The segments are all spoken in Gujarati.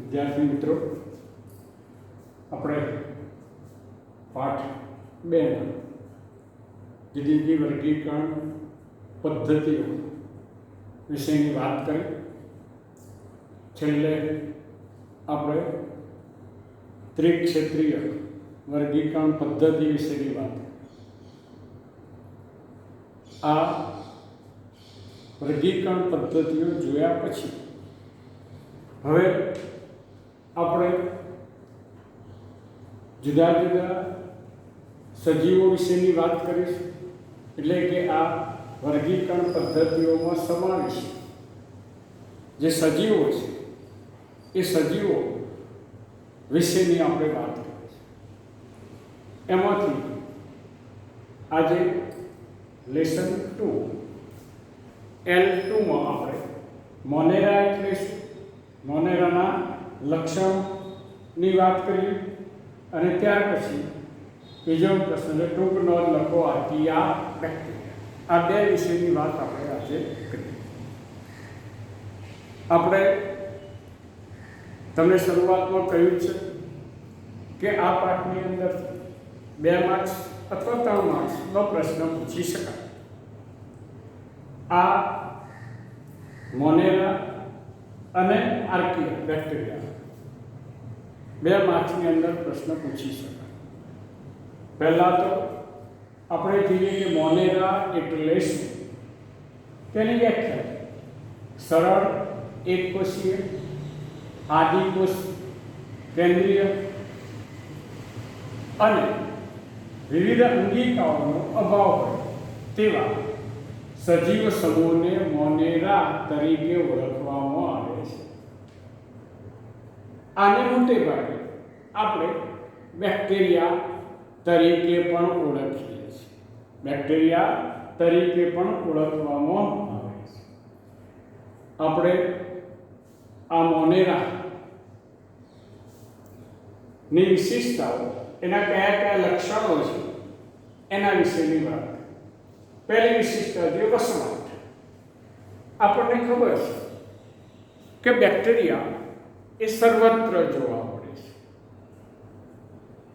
વિદ્યાર્થી મિત્રો, આપણે પાઠ 2 જુદી જુદી વર્ગીકરણ પદ્ધતિઓ વિશેની વાત કરી. છેલ્લે આપણે ત્રિક્ષેત્રીય વર્ગીકરણ પદ્ધતિ વિશેની વાત. આ વર્ગીકરણ પદ્ધતિઓ જોયા પછી હવે આપણે જુદા જુદા સજીવો વિશેની વાત કરીશું. એટલે કે આ વર્ગીકરણ પદ્ધતિઓમાં સમાવેશ જે સજીવો છે એ સજીવો વિશેની આપણે વાત કરીશું. એમાંથી આજે લેસન 2 L2માં આપણે મોનેરા એટલે શું, મોનેરાના લક્ષણની વાત કરીએ અને ત્યાર પછી બીજો પ્રશ્ન ટૂંક નોંધ લખો આર્કિયા બેક્ટેરિયા. આ બે વિષયની વાત આપણે આજે કરીએ. આપણે તમને શરૂઆતમાં કહ્યું છે કે આ પાઠની અંદર 2 માર્ક્સ અથવા 3 માર્ક્સનો પ્રશ્ન પૂછી શકાય. આ મોનેરા અને આર્કિયા બેક્ટેરિયા 2 માર્ક્સની અંદર પ્રશ્ન પૂછી શકાય. પહેલા તો આપણે જોઈએ કે મોનેરા એટલે શું, તેની વ્યાખ્યા. સરળ એકકોષીય, આદિકોષ કેન્દ્રીય અને વિવિધ અંગિકાઓનો અભાવ હોય તેવા સજીવ સમૂહને મોનેરા તરીકે ઓળખવામાં આવે છે. આને મોટે ભાગે આપણે બેક્ટેરિયા તરીકે પણ ઓળખીએ છીએ. બેક્ટેરિયા તરીકે પણ ઓળખવામાં આવે છે. આપણે આ મોનેરા ની વિશેષતાઓ, એના કયા કયા લક્ષણો છે એના વિશેની વાત. પહેલી વિશેષતા છે વસવાટ. આપણને ખબર છે કે બેક્ટેરિયા એ સર્વત્ર જોવા મળે છે.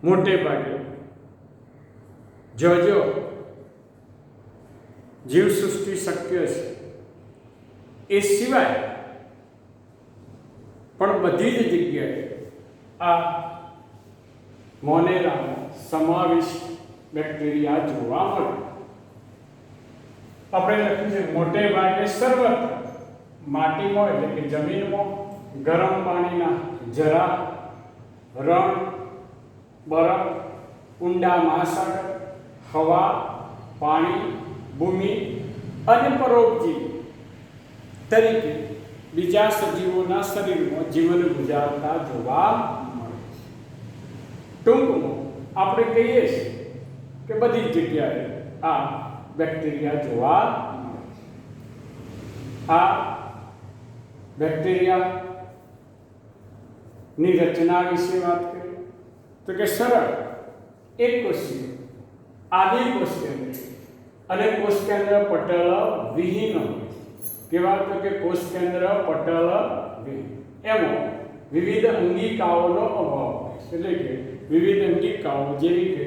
મોટે ભાગે જો જીવસૃષ્ટિ શક્ય છે એ સિવાય પણ બધી જ જગ્યાએ આ મોનેરાનો સમાવિષ્ટ બેક્ટેરિયા જોવા મળે. આપણે લખ્યું છે મોટે ભાગે સર્વત્ર, માટીમાં એટલે કે જમીનમાં, ગરમ પાણીના ઝરા, રણ, બરફ, ઊંડા મહાસાગર, હવા, પાણી, ભૂમિ અને પરોપજીવી તરીકે બીજા સજીવોના શરીરમાં જીવન ગુજારતા જોવા મળે છે. ટૂંકમાં આપણે કહીએ છીએ કે બધી જગ્યાએ આ બેક્ટેરિયા જોવા મળે છે. આ બેક્ટેરિયાની રચના વિશે વાત કરીએ તો કે સરળ એકકોષીય, આદિકોષ કેન્દ્ર અને કોષ કેન્દ્ર પટલ વિહીન હોય. કેવા તો કે કોષ કેન્દ્ર પટલ વિહીન. એમાં વિવિધ અંગિકાઓનો અભાવ હોય. એટલે કે વિવિધ અંગિકાઓ જેવી કે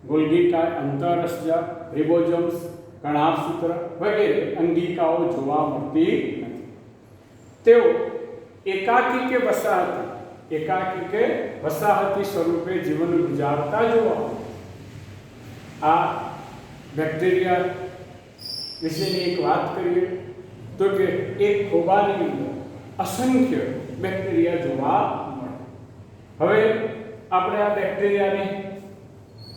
ગોલ્ગી કાય, અંતરરસજા, રિબોઝોમ્સ, કણાભસૂત્ર વગેરે અંગિકાઓ જોવા મળતી નથી. તેઓ એકાકી કે વસાહતી સ્વરૂપે જીવન ગુજારતા જોવા મળે. આ બેક્ટેરિયા વિશેની એક વાત કરીએ તો કે એક ખોબાની અંદર અસંખ્ય બેક્ટેરિયા જોવા મળે. હવે આપણે આ બેક્ટેરિયાની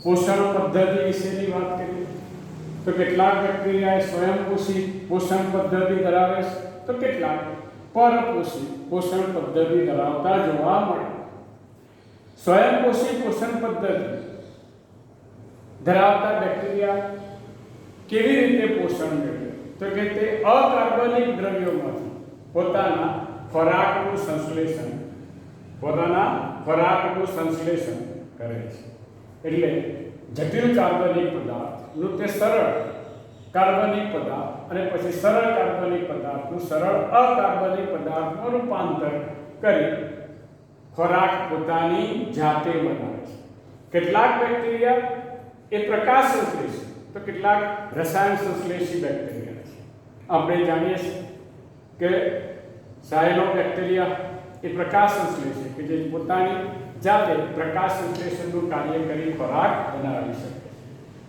પોષણ પદ્ધતિ વિશેની વાત કરીએ તો કેટલાક બેક્ટેરિયા સ્વયંપોષી પોષણ પદ્ધતિ ધરાવે છે તો કેટલાક પરપોષી પોષણ પદ્ધતિ ધરાવતા જોવા મળે. સ્વયંપોષી પોષણ પદ્ધતિ ધરાવતા બેક્ટેરિયા કેવી રીતે પોષણ મેળવે તો કે તે અકાર્બનિક દ્રવ્યોમાંથી પોતાના ખોરાકનું સંશ્લેષણ કરે છે. એટલે જટિલ કાર્બનિક પદાર્થનું તે સરળ કાર્બનિક પદાર્થ અને પછી સરળ કાર્બનિક પદાર્થનું સરળ અકાર્બનિક પદાર્થમાં રૂપાંતર કરી ખોરાક પોતાની જાતે બનાવે છે. કેટલાક બેક્ટેરિયા એ પ્રકાશ સંશ્લેષી, તો કેટલાક રસાયણ સંશ્લેષી બેક્ટેરિયા છે. આપણે જાણીએ છીએ કે સાયનોબેક્ટેરિયા એ પ્રકાશ સંશ્લેષી કે જે પોતાની જાતે પ્રકાશ સંશ્લેષણનું કાર્ય કરી ખોરાક બનાવી શકે.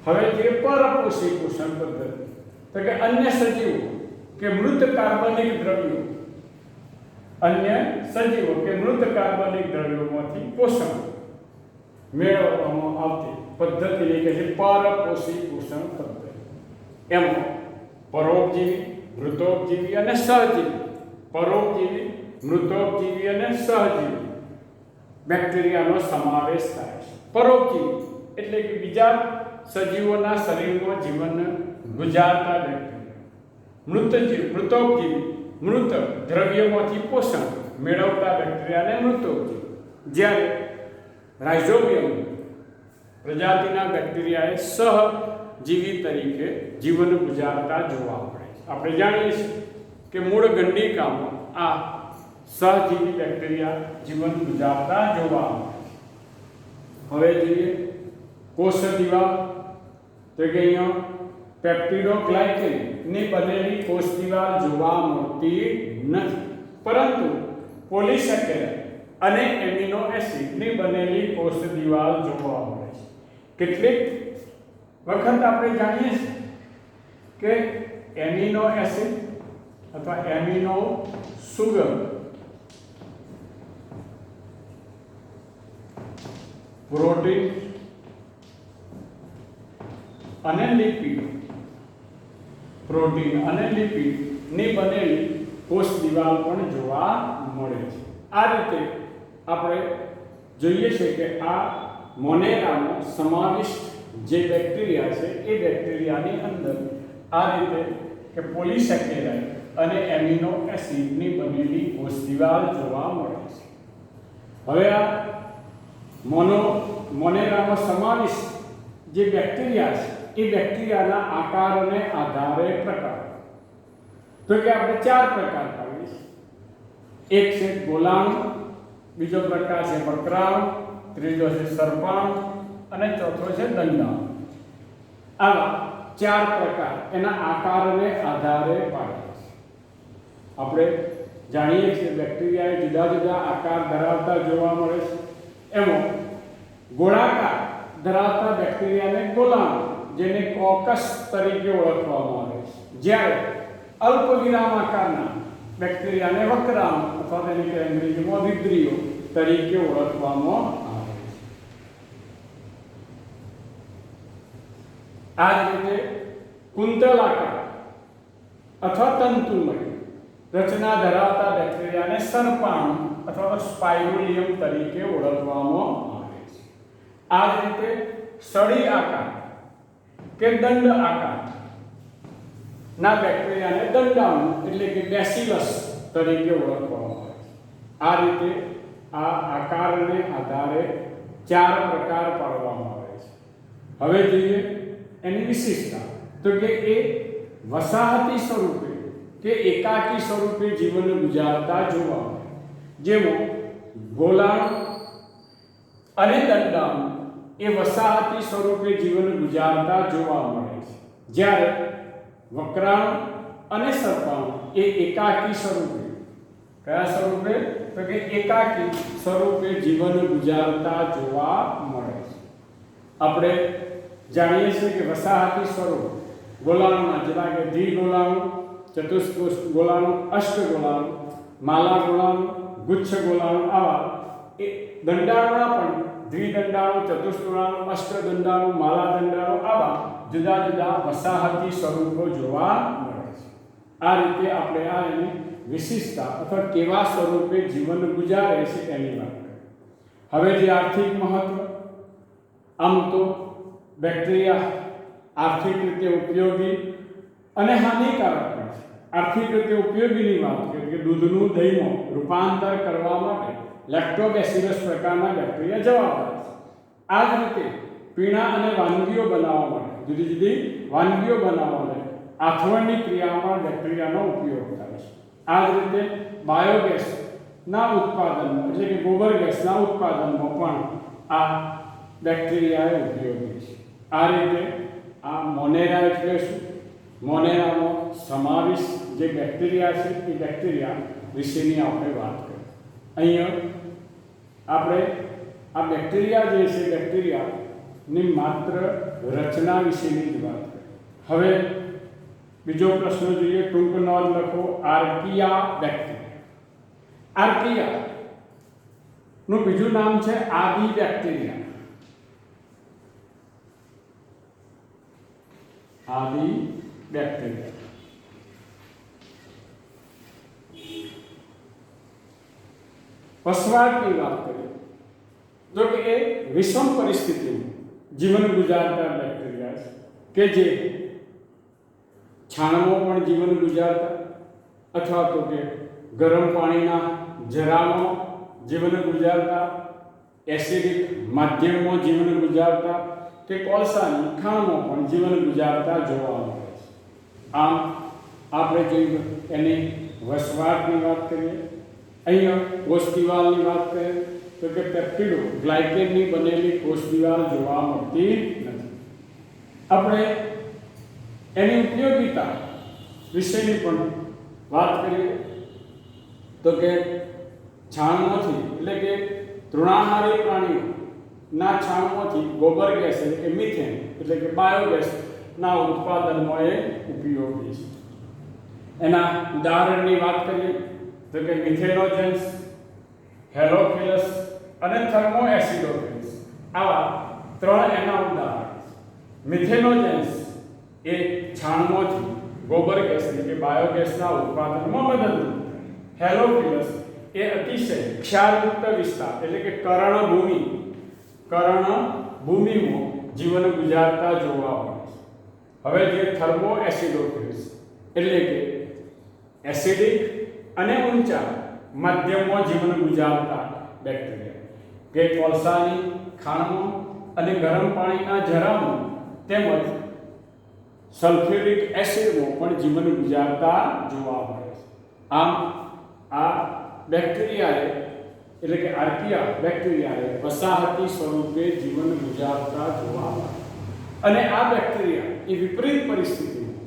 હવે જે પરપોષી પોષણ પદ્ધતિ, તો કે અન્ય સજીવો કે મૃત કાર્બનિક દ્રવ્યો, અન્ય સજીવો કે મૃત કાર્બનિક દ્રવ્યોમાંથી પોષણ મેળવવામાં આવતી પદ્ધતિને કહે છે પરપોષી પોષણ પદ્ધતિ. એમાં પરોપજીવી, મૃતોપજીવી અને સહજીવી, પરોપજીવી, મૃતોપજીવી અને સહજીવી બેક્ટેરિયાનો સમાવેશ થાય છે. પરોપજીવી એટલે કે બીજા સજીવોના શરીરમાં જીવન ગુજારતા બેક્ટેરિયા. મૃતોપજીવી મૃત દ્રવ્યમાંથી પોષણ મેળવતા બેક્ટેરિયાને મૃતોપજીવી. જ્યારે રાઇઝોબિયમ પ્રજાતિના બેક્ટેરિયાએ સહજીવી તરીકે જીવન ગુજારતા જોવા મળે છે. આપણે જાણીએ છીએ કે મૂળ ગંડિકામાં આ સહજીવી બેક્ટેરિયા જીવન ગુજારતા જોવા મળે છે. હવે જોઈએ કોષ દિવાલ, તો કે અહીંયા પેપ્ટિડોગ્લાયકેનની બનેલી કોષ દિવાલ જોવા મળતી નથી, પરંતુ પોલિસેકેરાઇડ અને એમિનો એસિડની બનેલી કોષ દિવાલ જોવા મળે છે. કેટલીક વખત આપણે જાણીએ છીએ કે એમિનો એસિડ અથવા એમિનો સુગર પ્રોટીન અને લિપિડ, પ્રોટીન અને લિપિડની બનેલી કોષ દિવાલ પણ જોવા મળે છે. આ રીતે આપણે જોઈએ છે કે આ મોનેરામાં સમાવિષ્ટ જે બેક્ટેરિયા છે એ બેક્ટેરિયાની અંદર આ રીતે કે પોલિસેકેરાઇડ અને એમિનો એસિડની બનેલી કોષ દિવાલ જોવા મળે છે. હવે આ મોનેરામાં સમાવિષ્ટ જે બેક્ટેરિયા છે એ બેક્ટેરિયાના આકારને આધારે પ્રકાર, તો કે આપણે 4 પ્રકાર પાડીએ છીએ. એક છે ગોલાણુ, બીજો પ્રકાર છે વક્રાણુ, ત્રીજો છે સર્પાણુ અને ચોથો છે દંડાણુ. આવા 4 પ્રકાર એના આકારને આધારે પાડીએ છીએ. આપણે જાણીએ છીએ બેક્ટેરિયા જુદા જુદા આકાર ધરાવતા જોવા મળે છે. એમાં ગોળાકાર ધરાવતા બેક્ટેરિયાને ગોલાણુ, જેને કોકસ તરીકે ઓળખવામાં આવે છે. જ્યારે અલ્પ વિરામ આકારના બેક્ટેરિયાને વક્રાણુ અથવા તેને કે અંગ્રેજીમાં વિબ્રિયો તરીકે ઓળખવામાં આવે છે. આ જ રીતે કુંતલાકાર અથવા તંતુમય રચના ધરાવતા બેક્ટેરિયાને સર્પાણુ અથવા સ્પાઇરોલિયમ તરીકે ઓળખવામાં આવે છે. આ જ રીતે સળી આકાર કે દંડ આકાર ના બેક્ટેરિયાને દંડાણુ એટલે કે બેસિલસ તરીકે ઓળખવામાં આવે છે. આ રીતે આ આકારને આધારે 4 પ્રકાર પાડવામાં આવે છે. હવે જોઈએ એની વિશેષતા, તો કે એ વસાહતી સ્વરૂપે કે એકાકી સ્વરૂપે જીવન ગુજારતા જોવા મળે. જેમાં ગોલાણુ અને દંડાણુ એ વસાહતી સ્વરૂપે જીવન ગુજારતા જોવા મળે છે. જ્યારે વક્રાણુ અને સર્પાણુ એ એકાકી સ્વરૂપે, કયા સ્વરૂપે, તો કે એકાકી સ્વરૂપે જીવન ગુજારતા જોવા મળે છે. આપણે જાણીએ છીએ કે વસાહતી સ્વરૂપ ગોલાણુના જેવા કે દ્વિગોલાણુ, ચતુષ્કોષ ગોલાણુ, અષ્ટગોલાણુ, માલા ગોલાણુ, ગુચ્છ ગોલાણુ, આવા એ દંડાણુના પણ દ્વિદંડાણુ, ચતુષ્ગોલાણુ, અષ્ટદંડાણુ, માલા દંડાણુ, આવા જુદા જુદા વસાહતી સ્વરૂપો જોવા મળે છે. આ રીતે આપણે આ એની વિશિષ્ટતા અથવા કેવા સ્વરૂપે જીવન ગુજારે છે એની વાત કરીએ. હવે જે આર્થિક મહત્વ, આમ તો બેક્ટેરિયા આર્થિક રીતે ઉપયોગી અને હાનિકારક પણ છે. આર્થિક રીતે ઉપયોગીની વાત કરીએ કે દૂધનું દહીંમાં રૂપાંતર કરવા માટે લેક્ટોબેસિલસ પ્રકારના બેક્ટેરિયા જવાબદાર છે. આ જ રીતે પીણા અને વાનગીઓ બનાવવા માટે, જુદી જુદી વાનગીઓ બનાવવા માટે આથવણની ક્રિયામાં બેક્ટેરિયાનો ઉપયોગ થાય છે. આ જ રીતે બાયોગેસ ના ઉત્પાદનમાં એટલે કે ગોબર ગેસના ઉત્પાદનમાં પણ આ બેક્ટેરિયા ઉપયોગી છે. આ રીતે આ મોનેરા એટલે શું, મોનેરાનો સમાવેશ જે બેક્ટેરિયા છે એ બેક્ટેરિયા વિશેની આપણે વાત કરી. અહીંયા આપણે આ બેક્ટેરિયા જે છે બેક્ટેરિયાની માત્ર રચના વિશેની જ વાત કરી. હવે બીજો પ્રશ્ન જોઈએ, ટૂંક નોંધ લખો. Archaea bacteria. આર્કિયા નું બીજું નામ છે આદિ બેક્ટેરિયા. આદિ બેક્ટેરિયા. વસવાટની વાત કરીએ તો કે એ વિષમ પરિસ્થિતિમાં જીવન ગુજારતા બેક્ટેરિયા છે કે જે છાણમાં પણ જીવન ગુજારતા અથવા તો કે ગરમ પાણીના જરામાં જીવન ગુજારતા, એસિડિક માધ્યમમાં જીવન ગુજારતા કે કોલસાની ખાણમાં પણ જીવન ગુજારતા જોવા મળે છે. આમ આપણે જે એની વસવાટની વાત કરીએ, અહીંયા કોષ દિવાલની વાત કરીએ તો કે પેપ્ટિડો ગ્લાયકેનની બનેલી કોષ દિવાલ જોવા મળતી નથી. આપણે એની ઉપયોગિતા વિશેની પણ વાત કરીએ તો કે છાણમાંથી એટલે કે તૃણાહારી પ્રાણીઓના છાણમાંથી ગોબર ગેસ એટલે કે મિથેન એટલે કે બાયોગેસના ઉત્પાદનમાં એ ઉપયોગી છે. એના ઉદાહરણની વાત કરીએ તો કે મિથેનોજેન્સ, હેલોફિલસ અને થર્મોએસિડોફિલસ આવા ત્રણ એના ઉદાહરણ છે. મિથેનોજેન્સ એ છાણમાંથી ગોબર ગેસ એટલે કે બાયોગેસના ઉત્પાદનમાં મદદરૂપ થાય. હેલોફિલસ એ અતિશય ક્ષારયુક્ત વિસ્તાર એટલે કે કર્ણભૂમિમાં જીવન ગુજારતા જોવા મળે છે. હવે જે થર્મોએસિડોફિલસ એટલે કે એસિડિક અને ઊંચા માધ્યમમાં જીવન ગુજારતા બેક્ટેરિયા કે કોલસાની ખાણમાં અને ગરમ પાણીના જરામાં તેમજ સલ્ફ્યુરિક એસિડમાં પણ જીવન ગુજારતા જોવા મળે છે. આમ આ બેક્ટેરિયાએ એટલે કે આર્કિયા બેક્ટેરિયાએ વસાહતી સ્વરૂપે જીવન ગુજારતા જોવા મળે. અને આ બેક્ટેરિયા એ વિપરીત પરિસ્થિતિમાં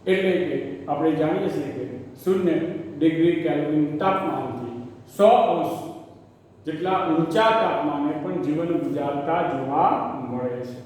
એટલે કે આપણે જાણીએ છીએ કે 0 કેલ્વિન તાપમાનથી 100 જેટલા ઊંચા તાપમાને પણ જીવન ગુજારતા જોવા મળે છે.